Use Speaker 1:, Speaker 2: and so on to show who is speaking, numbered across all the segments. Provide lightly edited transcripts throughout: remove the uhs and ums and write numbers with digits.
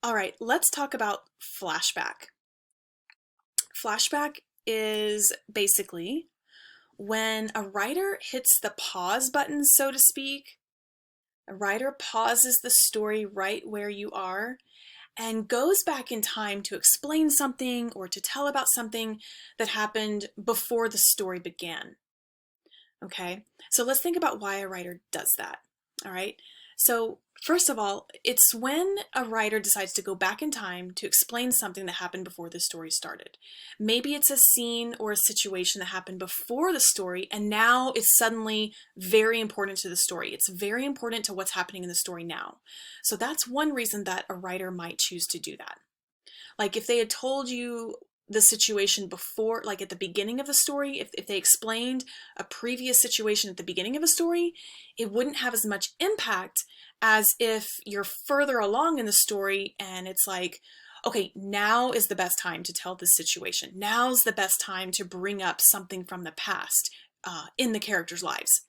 Speaker 1: All right, let's talk about flashback. Flashback is basically when a writer hits the pause button, so to speak. A writer pauses the story right where you are and goes back in time to explain something or to tell about something that happened before the story began. Okay, so let's think about why a writer does that. All right, so first of all, it's when a writer decides to go back in time to explain something that happened before the story started. Maybe it's a scene or a situation that happened before the story and now is suddenly very important to the story. It's very important to what's happening in the story now. So that's one reason that a writer might choose to do that. Like if they had told you the situation before, like at the beginning of the story, if they explained a previous situation at the beginning of a story, it wouldn't have as much impact as if you're further along in the story and it's like, okay, now is the best time to tell this situation. Now's the best time to bring up something from the past in the characters' lives.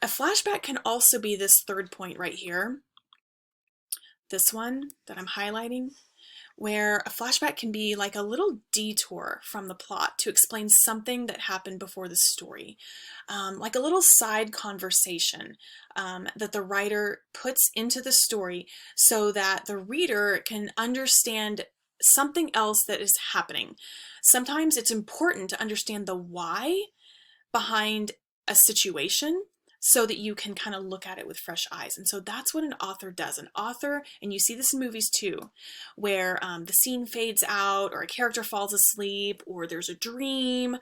Speaker 1: A flashback can also be this third point right here, this one that I'm highlighting, where a flashback can be like a little detour from the plot to explain something that happened before the story, like a little side conversation that the writer puts into the story so that the reader can understand something else that is happening. Sometimes it's important to understand the why behind a situation so that you can kind of look at it with fresh eyes. And so that's what an author does. An author, and you see this in movies too, where the scene fades out or a character falls asleep or there's a dream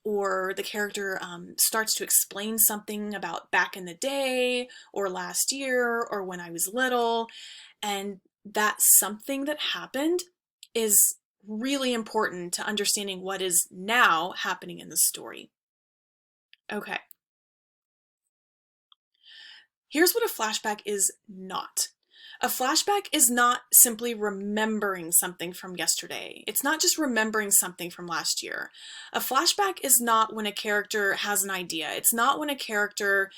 Speaker 1: or the character starts to explain something about back in the day or last year or when I was little. And that something that happened is really important to understanding what is now happening in the story. Okay. Here's what a flashback is not. A flashback is not simply remembering something from yesterday. It's not just remembering something from last year. A flashback is not when a character has an idea. It's not when a character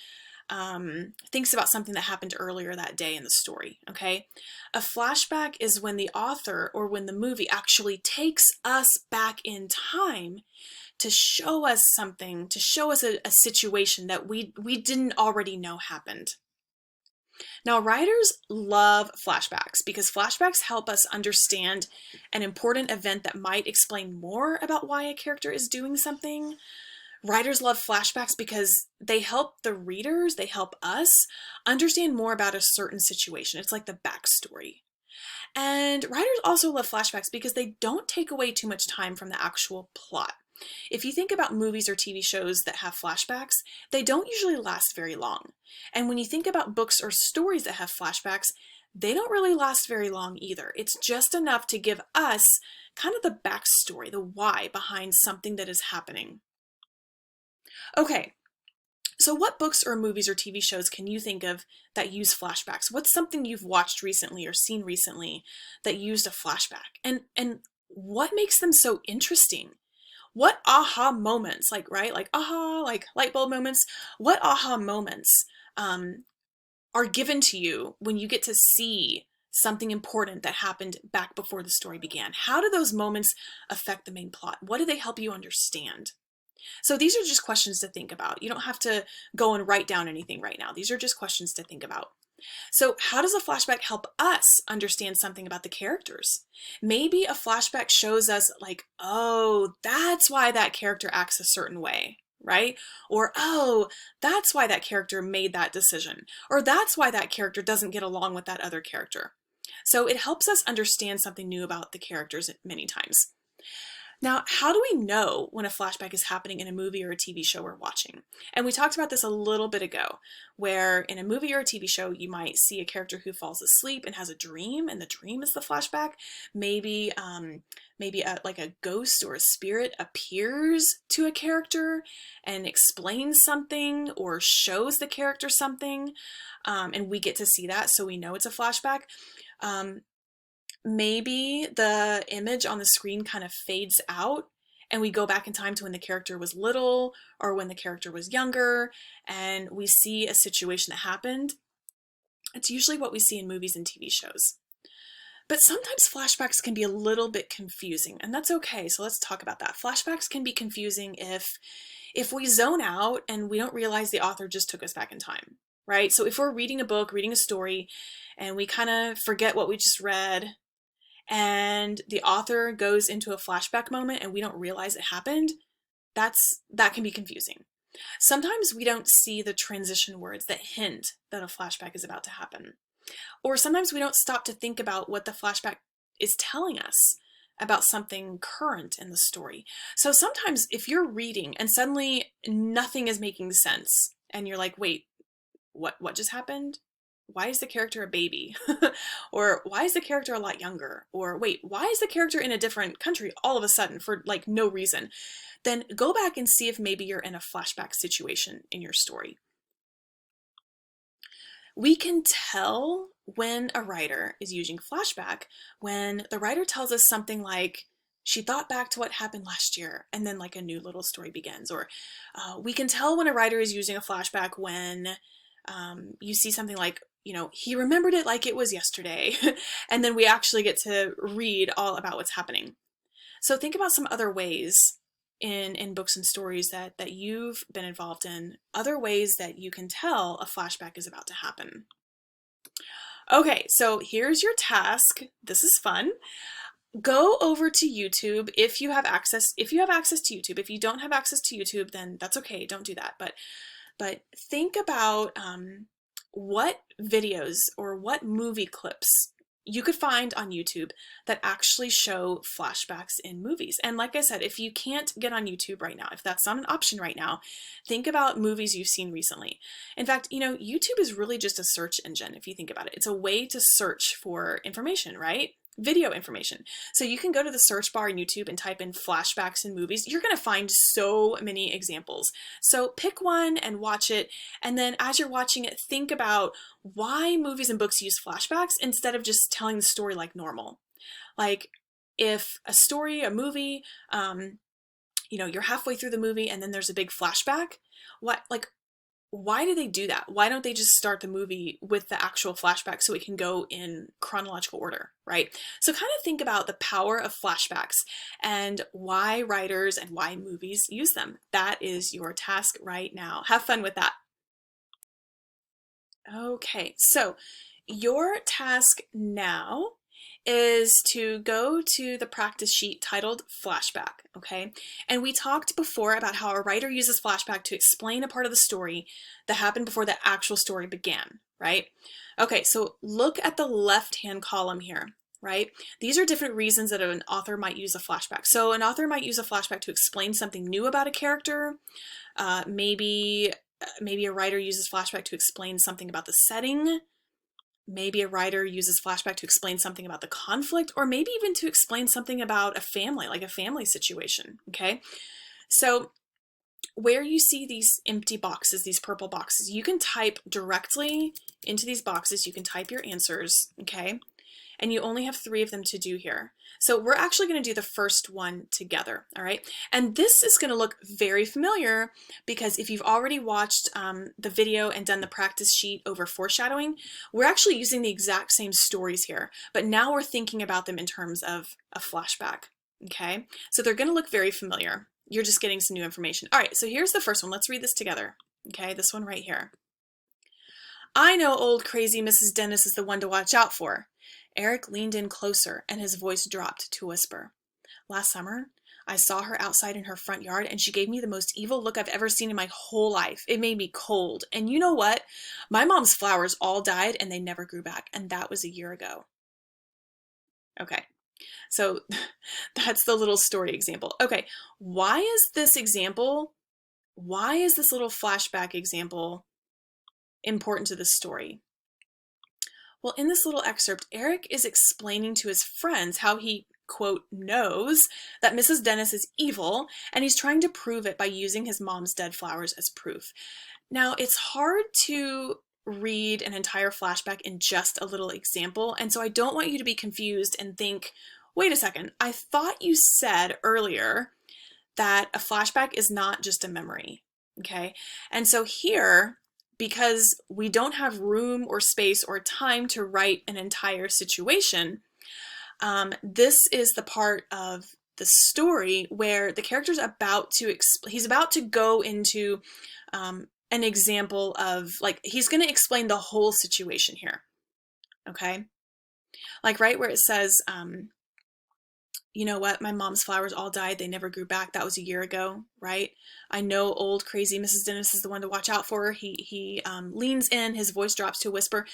Speaker 1: thinks about something that happened earlier that day in the story, okay? A flashback is when the author or when the movie actually takes us back in time to show us something, to show us a situation that we didn't already know happened. Now, writers love flashbacks because flashbacks help us understand an important event that might explain more about why a character is doing something. Writers love flashbacks because they help the readers, they help us understand more about a certain situation. It's like the backstory. And writers also love flashbacks because they don't take away too much time from the actual plot. If you think about movies or TV shows that have flashbacks, they don't usually last very long. And when you think about books or stories that have flashbacks, they don't really last very long either. It's just enough to give us kind of the backstory, the why behind something that is happening. Okay, so what books or movies or TV shows can you think of that use flashbacks? What's something you've watched recently or seen recently that used a flashback? And what makes them so interesting? What aha moments, like, right, like aha, like light bulb moments, what aha moments are given to you when you get to see something important that happened back before the story began? How do those moments affect the main plot? What do they help you understand? So these are just questions to think about. You don't have to go and write down anything right now. These are just questions to think about. So how does a flashback help us understand something about the characters? Maybe a flashback shows us like, oh, that's why that character acts a certain way, right? Or, oh, that's why that character made that decision. Or that's why that character doesn't get along with that other character. So it helps us understand something new about the characters many times. Now, how do we know when a flashback is happening in a movie or a TV show we're watching? And we talked about this a little bit ago, where in a movie or a TV show, you might see a character who falls asleep and has a dream, and the dream is the flashback. Maybe, like a ghost or a spirit appears to a character and explains something or shows the character something, and we get to see that, so we know it's a flashback. Maybe the image on the screen kind of fades out and we go back in time to when the character was little or when the character was younger and we see a situation that happened. It's usually what we see in movies and TV shows. But sometimes flashbacks can be a little bit confusing, and that's okay. So let's talk about that. Flashbacks can be confusing if we zone out and we don't realize the author just took us back in time, right? So if we're reading a book, reading a story, and we kind of forget what we just read, and the author goes into a flashback moment and we don't realize it happened, that can be confusing. Sometimes we don't see the transition words that hint that a flashback is about to happen. Or sometimes we don't stop to think about what the flashback is telling us about something current in the story. So sometimes if you're reading and suddenly nothing is making sense and you're like, wait, what just happened? Why is the character a baby? Or why is the character a lot younger? Or wait, why is the character in a different country all of a sudden for like no reason? Then go back and see if maybe you're in a flashback situation in your story. We can tell when a writer is using flashback when the writer tells us something like, she thought back to what happened last year, and then like a new little story begins. Or we can tell when a writer is using a flashback when you see something like, he remembered it like it was yesterday, and then we actually get to read all about what's happening. So think about some other ways in books and stories that you've been involved in, other ways that you can tell a flashback is about to happen. Okay, so here's your task. This is fun. Go over to YouTube if you have access. If you have access to YouTube, if you don't have access to YouTube, then that's okay. Don't do that. But think about what videos or what movie clips you could find on YouTube that actually show flashbacks in movies. And like I said, if you can't get on YouTube right now, if that's not an option right now, think about movies you've seen recently. In fact, YouTube is really just a search engine if you think about it. It's a way to search for information, right? Video information. So you can go to the search bar in YouTube and type in flashbacks in movies. You're going to find so many examples. So pick one and watch it. And then as you're watching it, think about why movies and books use flashbacks instead of just telling the story like normal. Like if a movie, you're halfway through the movie and then there's a big flashback, why do they do that? Why don't they just start the movie with the actual flashback so it can go in chronological order, right? So kind of think about the power of flashbacks and why writers and why movies use them. That is your task right now. Have fun with that. Okay, so your task now is to go to the practice sheet titled Flashback, okay? And we talked before about how a writer uses flashback to explain a part of the story that happened before the actual story began, right? Okay, so look at the left-hand column here, right? These are different reasons that an author might use a flashback. So an author might use a flashback to explain something new about a character. Maybe a writer uses flashback to explain something about the setting. Maybe a writer uses flashback to explain something about the conflict, or maybe even to explain something about a family, like a family situation, okay? So where you see these empty boxes, these purple boxes, you can type directly into these boxes. You can type your answers, okay? And you only have 3 of them to do here. So we're actually going to do the first one together, all right? And this is going to look very familiar because if you've already watched the video and done the practice sheet over foreshadowing, we're actually using the exact same stories here, but now we're thinking about them in terms of a flashback, okay? So they're going to look very familiar. You're just getting some new information. All right, so here's the first one. Let's read this together, okay? This one right here. I know old crazy Mrs. Dennis is the one to watch out for. Eric leaned in closer, and his voice dropped to a whisper. Last summer, I saw her outside in her front yard, and she gave me the most evil look I've ever seen in my whole life. It made me cold. And you know what? My mom's flowers all died, and they never grew back, and that was a year ago. Okay, so that's the little story example. Okay, why is this little flashback example important to the story? Well, in this little excerpt, Eric is explaining to his friends how he, quote, knows that Mrs. Dennis is evil, and he's trying to prove it by using his mom's dead flowers as proof. Now, it's hard to read an entire flashback in just a little example, and so I don't want you to be confused and think, wait a second, I thought you said earlier that a flashback is not just a memory, okay? And so here, because we don't have room or space or time to write an entire situation, This is the part of the story where the character's about to he's about to go into an example of, like, he's going to explain the whole situation here. Okay, like right where it says, you know what, my mom's flowers all died, they never grew back, that was a year ago, right? I know old crazy Mrs. Dennis is the one to watch out for her. He leans in, his voice drops to a whisper.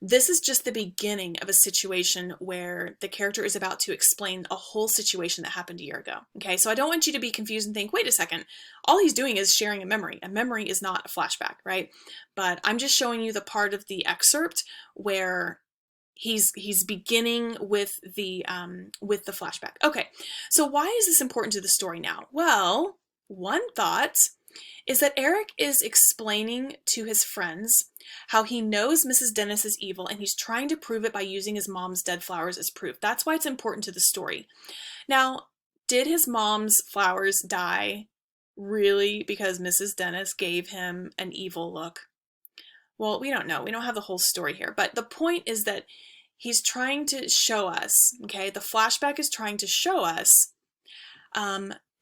Speaker 1: This is just the beginning of a situation where the character is about to explain a whole situation that happened a year ago. Okay, so I don't want you to be confused and think, wait a second, all he's doing is sharing a memory. A memory is not a flashback, right? But I'm just showing you the part of the excerpt where he's beginning with the flashback. Okay, so why is this important to the story now? Well, one thought is that Eric is explaining to his friends how he knows Mrs. Dennis is evil, and he's trying to prove it by using his mom's dead flowers as proof. That's why it's important to the story. Now, did his mom's flowers die really because Mrs. Dennis gave him an evil look? Well, we don't know. We don't have the whole story here. But the point is that he's trying to show us, okay, the flashback is trying to show us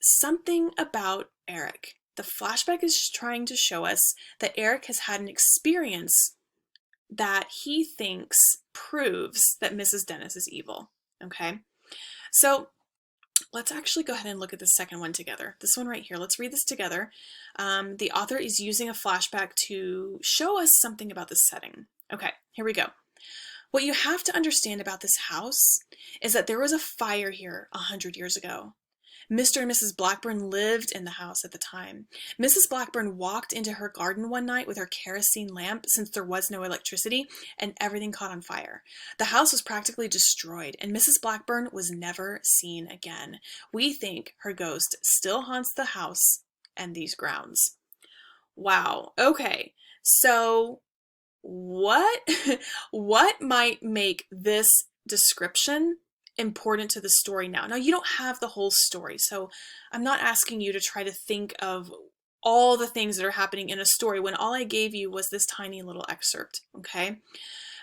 Speaker 1: something about Eric. The flashback is trying to show us that Eric has had an experience that he thinks proves that Mrs. Dennis is evil, okay? So let's actually go ahead and look at the second one together. This one right here, let's read this together. The author is using a flashback to show us something about the setting. Okay, here we go. What you have to understand about this house is that there was a fire here 100 years ago. Mr. and Mrs. Blackburn lived in the house at the time. Mrs. Blackburn walked into her garden one night with her kerosene lamp, since there was no electricity, and everything caught on fire. The house was practically destroyed, and Mrs. Blackburn was never seen again. We think her ghost still haunts the house and these grounds. Wow. Okay. So what might make this description important to the story now? Now, you don't have the whole story, so I'm not asking you to try to think of all the things that are happening in a story when all I gave you was this tiny little excerpt, okay?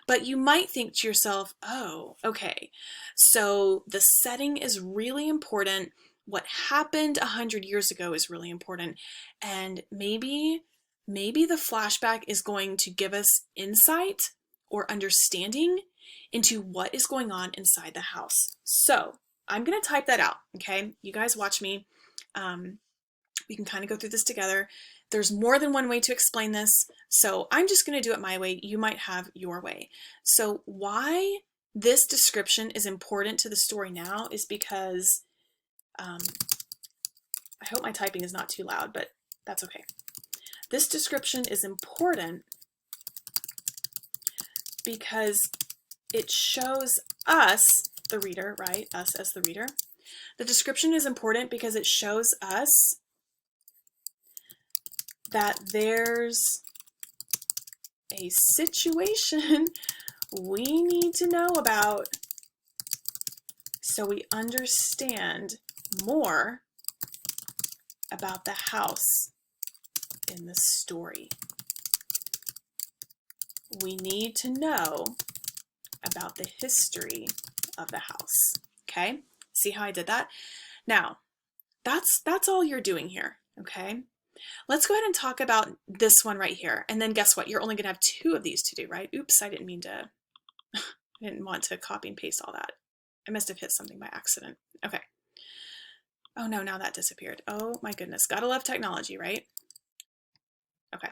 Speaker 1: But you might think to yourself, oh, okay, so the setting is really important. What happened 100 years ago is really important. And maybe the flashback is going to give us insight or understanding into what is going on inside the house. So I'm going to type that out, okay? You guys watch me. We can kind of go through this together. There's more than one way to explain this, so I'm just going to do it my way. You might have your way. So why this description is important to the story now is because, I hope my typing is not too loud, but that's okay. This description is important because it shows us, the reader, right? Us as the reader. The description is important because it shows us that there's a situation we need to know about so we understand more about the house in the story. We need to know about the history of the house. Okay? See how I did that? Now, that's all you're doing here, okay? Let's go ahead and talk about this one right here. And then guess what? You're only going to have 2 of these to do, right? Oops, I didn't mean to, I didn't want to copy and paste all that. I must have hit something by accident. Okay. Oh no, now that disappeared. Oh my goodness. Gotta love technology, right? Okay.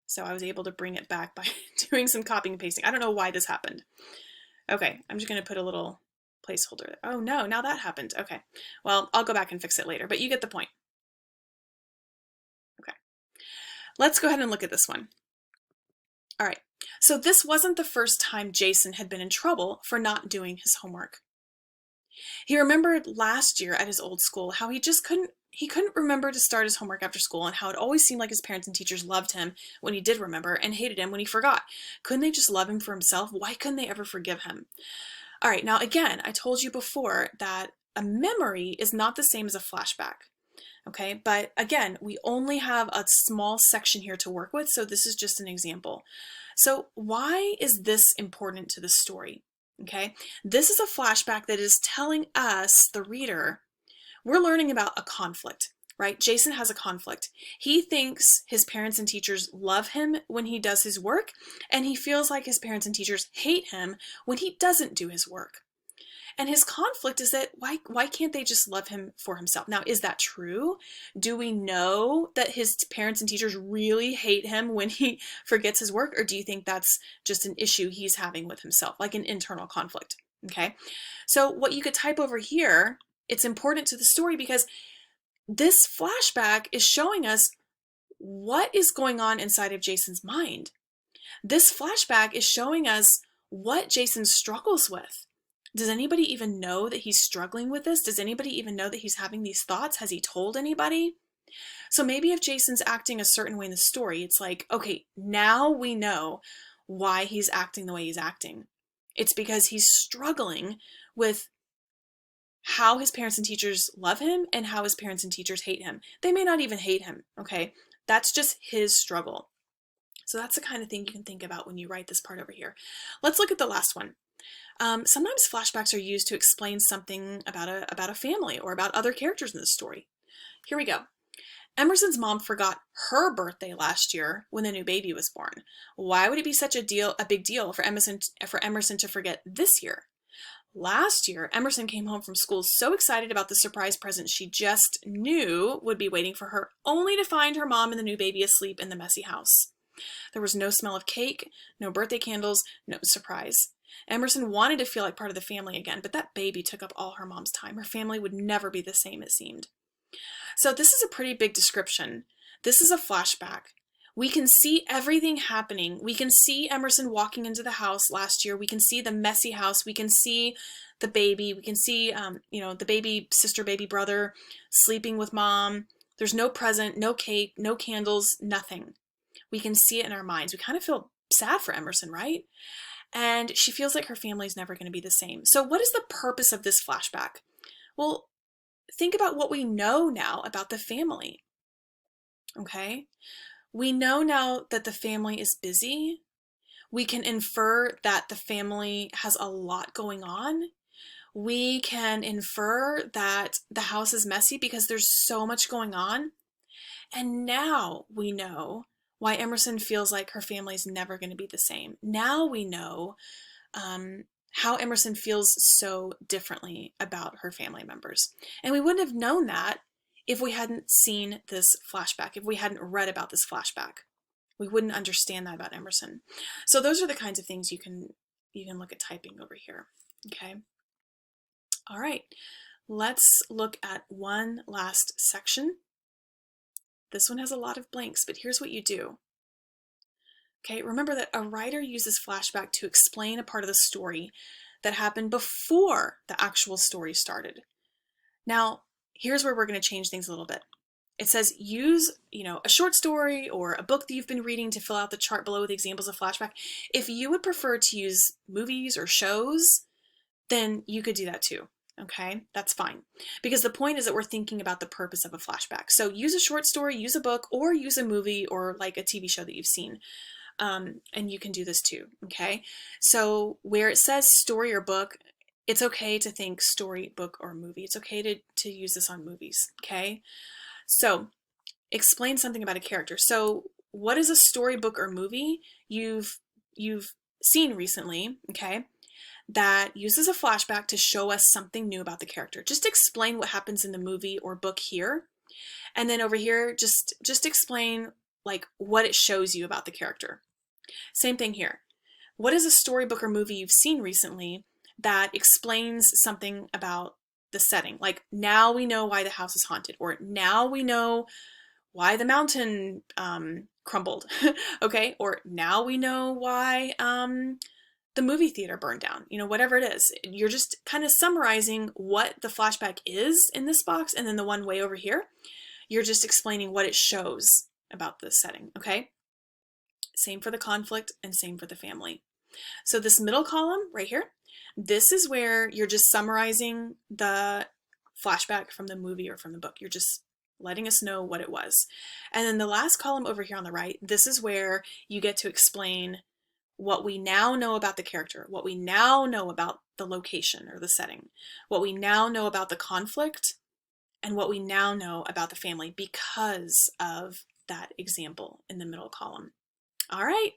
Speaker 1: So I was able to bring it back by doing some copying and pasting. I don't know why this happened. Okay, I'm just going to put a little placeholder there. Oh no, now that happened. Okay, well, I'll go back and fix it later, but you get the point. Okay, let's go ahead and look at this one. All right, so this wasn't the first time Jason had been in trouble for not doing his homework. He remembered last year at his old school how he couldn't remember to start his homework after school, and how it always seemed like his parents and teachers loved him when he did remember and hated him when he forgot. Couldn't they just love him for himself? Why couldn't they ever forgive him? All right, now again, I told you before that a memory is not the same as a flashback. Okay, but again, we only have a small section here to work with, so this is just an example. So why is this important to the story? Okay, this is a flashback that is telling us, the reader, we're learning about a conflict, right? Jason has a conflict. He thinks his parents and teachers love him when he does his work, and he feels like his parents and teachers hate him when he doesn't do his work. And his conflict is that why can't they just love him for himself? Now, is that true? Do we know that his parents and teachers really hate him when he forgets his work? Or do you think that's just an issue he's having with himself, like an internal conflict? Okay, so what you could type over here, it's important to the story because this flashback is showing us what is going on inside of Jason's mind. This flashback is showing us what Jason struggles with. Does anybody even know that he's struggling with this? Does anybody even know that he's having these thoughts? Has he told anybody? So maybe if Jason's acting a certain way in the story, it's like, okay, now we know why he's acting the way he's acting. It's because he's struggling with how his parents and teachers love him and how his parents and teachers hate him. They may not even hate him, okay? That's just his struggle. So that's the kind of thing you can think about when you write this part over here. Let's look at the last one. Sometimes flashbacks are used to explain something about a family or about other characters in the story. Here we go. Emerson's mom forgot her birthday last year when the new baby was born. Why would it be such a big deal for Emerson to forget this year? Last year, Emerson came home from school so excited about the surprise present she just knew would be waiting for her, only to find her mom and the new baby asleep in the messy house. There was no smell of cake, no birthday candles, no surprise. Emerson wanted to feel like part of the family again, but that baby took up all her mom's time. Her family would never be the same, it seemed. So this is a pretty big description. This is a flashback. We can see everything happening. We can see Emerson walking into the house last year. We can see the messy house. We can see the baby. We can see, the baby sister, baby brother sleeping with mom. There's no present, no cake, no candles, nothing. We can see it in our minds. We kind of feel sad for Emerson, right? And she feels like her family's never going to be the same. So what is the purpose of this flashback? Well, think about what we know now about the family. Okay? We know now that the family is busy. We can infer that the family has a lot going on. We can infer that the house is messy because there's so much going on. And now we know why Emerson feels like her family's never going to be the same. Now we know how Emerson feels so differently about her family members. And we wouldn't have known that if we hadn't seen this flashback, if we hadn't read about this flashback. We wouldn't understand that about Emerson. So those are the kinds of things you can look at typing over here. Okay. All right. Let's look at one last section. This one has a lot of blanks, but here's what you do. Okay, remember that a writer uses flashback to explain a part of the story that happened before the actual story started. Now, here's where we're going to change things a little bit. It says use, a short story or a book that you've been reading to fill out the chart below with examples of flashback. If you would prefer to use movies or shows, then you could do that too. Okay, that's fine. Because the point is that we're thinking about the purpose of a flashback. So use a short story, use a book, or use a movie or like a TV show that you've seen. And you can do this too, okay? So where it says story or book, it's okay to think story, book, or movie. It's okay to use this on movies, okay? So explain something about a character. So what is a storybook or movie you've seen recently, okay, that uses a flashback to show us something new about the character? Just explain what happens in the movie or book here. And then over here, just explain like what it shows you about the character. Same thing here. What is a storybook or movie you've seen recently that explains something about the setting? Like now we know why the house is haunted, or now we know why the mountain crumbled, okay? Or now we know why the movie theater burned down, whatever it is. You're just kind of summarizing what the flashback is in this box, and then the one way over here, you're just explaining what it shows about the setting, okay? Same for the conflict and same for the family. So this middle column right here, this is where you're just summarizing the flashback from the movie or from the book. You're just letting us know what it was. And then the last column over here on the right, this is where you get to explain what we now know about the character, what we now know about the location or the setting, what we now know about the conflict, and what we now know about the family because of that example in the middle column. All right,